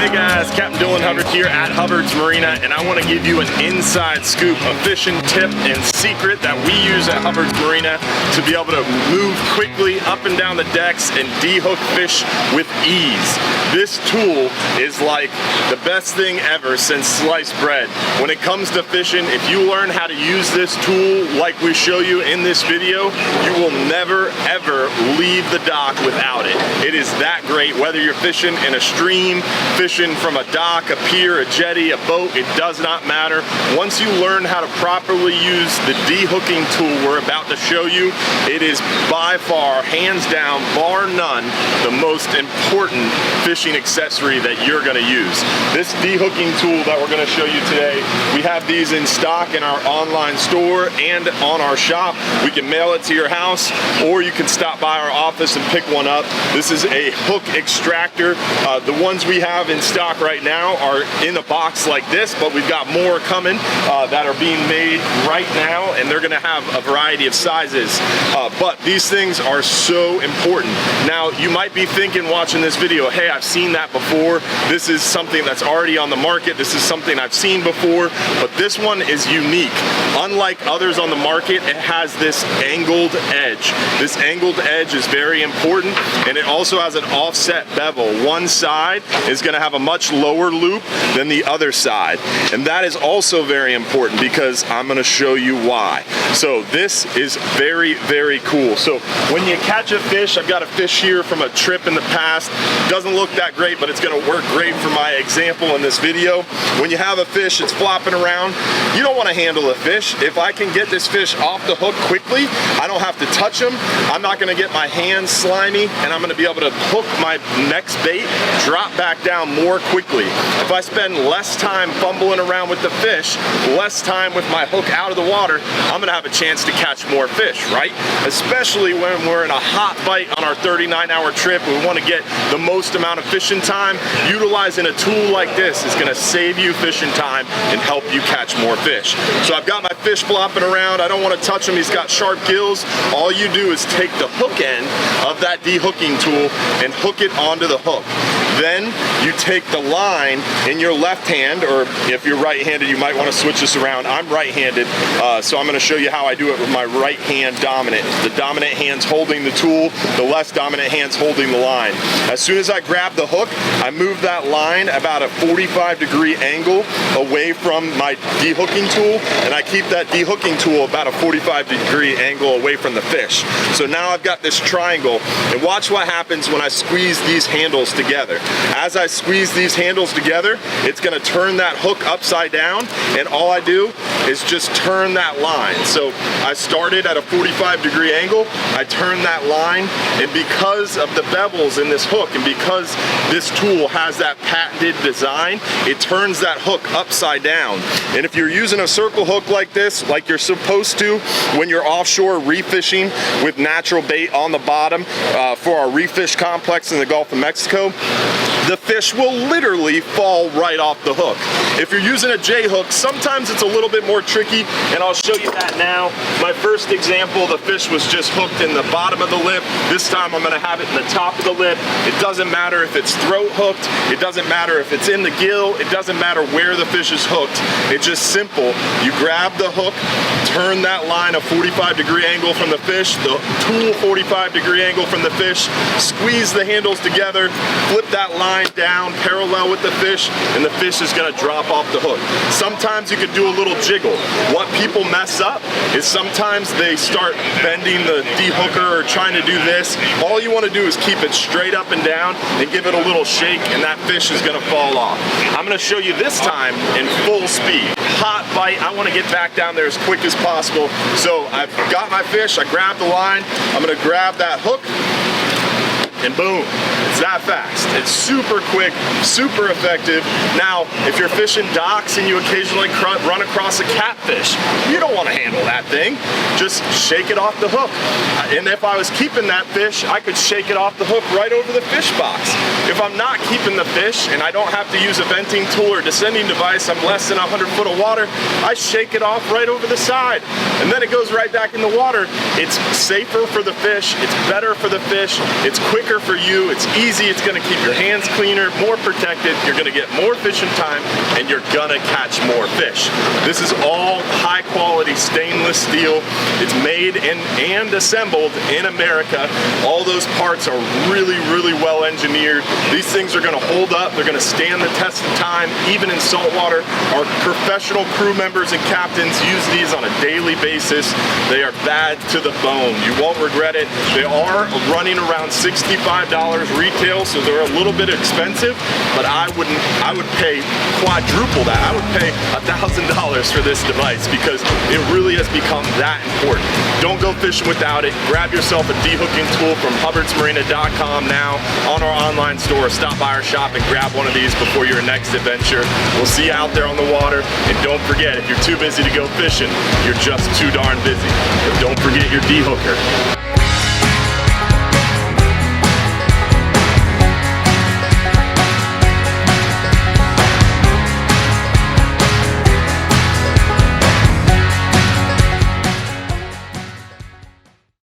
Hey guys, Captain Dylan Hubbard here at Hubbards Marina, and I want to give you an inside scoop, a fishing tip and secret that we use at Hubbards Marina to be able to move quickly up and down the decks and de-hook fish with ease. This tool is like the best thing ever since sliced bread. When it comes to fishing, if you learn how to use this tool like we show you in this video, you will never ever leave the dock without it. It is that great, whether you're fishing in a stream, fishing from a dock, a pier, a jetty, a boat, it does not matter. Once you learn how to properly use the de-hooking tool we're about to show you, it is by far, hands down, bar none, the most important fishing accessory that you're gonna use. This de-hooking tool that we're gonna show you today, we have these in stock in our online store and on our shop. We can mail it to your house, or you can stop by our office and pick one up. This is a hook extractor. The ones we have in stock right now are in a box like this, but we've got more coming that are being made right now, and they're gonna have a variety of sizes. But these things are so important. Now, you might be thinking watching this video, hey, I've seen that before. This is something that's already on the market. This is something I've seen before, but this one is unique. Unlike others on the market, it has this angled edge. This angled edge is very important, and it also has an offset bevel. One side is gonna have a much lower loop than the other side, and that is also very important because I'm gonna show you why. So this is very, very cool. So when you catch a fish, I've got a fish here from a trip in the past. Doesn't look that great, but it's gonna work great for my example in this video. When you have a fish that's flopping around, you don't wanna handle a fish. If I can get this fish off the hook quickly, I don't have to touch him. I'm not gonna get my hands slimy, and I'm gonna be able to hook my next bait, drop back down more quickly. If I spend less time fumbling around with the fish, less time with my hook out of the water, I'm gonna have a chance to catch more fish, right? Especially when we're in a hot bite on our 39-hour trip, we wanna get the most amount of fishing time. Utilizing a tool like this is gonna save you fishing time and help you catch more fish. So I've got my fish flopping around. I don't wanna touch him, he's got sharp gills. All you do is take the hook end of that de-hooking tool and hook it onto the hook. Then you take the line in your left hand, or if you're right-handed, you might want to switch this around. I'm right-handed, so I'm going to show you how I do it with my right hand dominant. The dominant hand's holding the tool, the less dominant hand's holding the line. As soon as I grab the hook, I move that line about a 45-degree angle away from my de-hooking tool, and I keep that de-hooking tool about a 45-degree angle away from the fish. So now I've got this triangle, and watch what happens when I squeeze these handles together. As I squeeze these handles together, it's gonna turn that hook upside down, and all I do is just turn that line. So I started at a 45-degree angle, I turn that line, and because of the bevels in this hook, and because this tool has that patented design, it turns that hook upside down. And if you're using a circle hook like this, like you're supposed to when you're offshore reef fishing with natural bait on the bottom for our reef fish complex in the Gulf of Mexico, the fish will literally fall right off the hook. If you're using a J-hook, sometimes it's a little bit more tricky, and I'll show you that now. My first example, the fish was just hooked in the bottom of the lip. This time I'm gonna have it in the top of the lip. It doesn't matter if it's throat hooked, it doesn't matter if it's in the gill, it doesn't matter where the fish is hooked. It's just simple. You grab the hook, turn that line a 45-degree angle from the fish, the tool 45-degree angle from the fish, squeeze the handles together, flip that line down parallel with the fish, and the fish is gonna drop off the hook. Sometimes you could do a little jiggle. What people mess up is sometimes they start bending the de-hooker or trying to do this. All you wanna do is keep it straight up and down and give it a little shake, and that fish is gonna fall off. I'm gonna show you this time in full speed. Hot bite, I wanna get back down there as quick as possible. So I've got my fish, I grab the line, I'm gonna grab that hook, and boom, it's that fast. It's super quick, super effective. Now, if you're fishing docks and you occasionally run across a catfish, you don't want to handle that thing. Just shake it off the hook. And if I was keeping that fish, I could shake it off the hook right over the fish box. If I'm not keeping the fish and I don't have to use a venting tool or descending device, I'm less than 100 foot of water, I shake it off right over the side. And then it goes right back in the water. It's safer for the fish, it's better for the fish, it's quicker quicker for you, it's easy, it's gonna keep your hands cleaner, more protected, you're gonna get more fishing time, and you're gonna catch more fish. This is all high quality stainless steel. It's made and assembled in America. All those parts are really, really well engineered. These things are gonna hold up, they're gonna stand the test of time, even in saltwater. Our professional crew members and captains use these on a daily basis. They are bad to the bone. You won't regret it. They are running around $65 retail, so they're a little bit expensive, but I would pay quadruple that. I would pay $1,000 for this device because it really has become that important. Don't go fishing without it. Grab yourself a de-hooking tool from hubbardsmarina.com now on our online store. Stop by our shop and grab one of these before your next adventure. We'll see you out there on the water, and don't forget, if you're too busy to go fishing, you're just too darn busy. But don't forget your de-hooker.